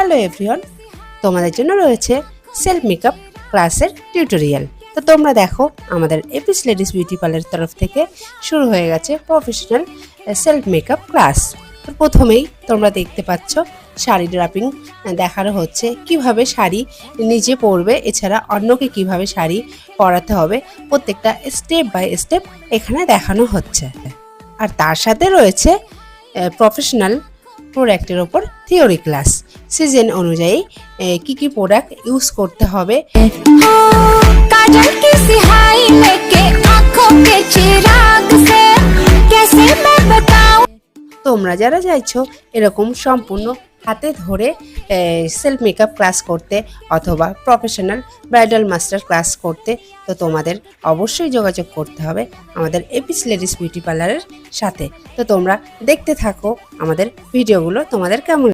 Hello everyone, তোমাদের জন্য রয়েছে সেলফ মেকআপ ক্লাসের টিউটোরিয়াল। তো তোমরা দেখো, আমাদের এপিস লেডিস বিউটি পার্লারের তরফ থেকে শুরু হয়ে গেছে প্রফেশনাল সেলফ মেকআপ ক্লাস। তো প্রথমেই তোমরা দেখতে পাচ্ছ শাড়ি ড্রাপিং দেখানো হচ্ছে, কিভাবে শাড়ি নিজে পরবে, এছাড়া অন্যকে কিভাবে শাড়ি পরাতে হবে, প্রত্যেকটা স্টেপ বাই স্টেপ এখানে দেখানো হচ্ছে। আর তার সাথে রয়েছে প্রফেশনাল প্রোডাক্টের ওপর থিওরি ক্লাস। সিজন অনুযায়ী কি কি প্রোডাক্ট ইউজ করতে হবে, তোমরা যারা চাইছো এরকম সম্পূর্ণ হাতে ধরে সেলফ মেকআপ ক্লাস করতে অথবা প্রফেশনাল ব্রাইডাল মাস্টার ক্লাস করতে, তো তোমাদের অবশ্যই যোগাযোগ করতে হবে আমাদের এপিস লেডিস বিউটি পার্লারের সাথে। তো তোমরা দেখতে থাকো আমাদের ভিডিওগুলো, তোমাদের কেমন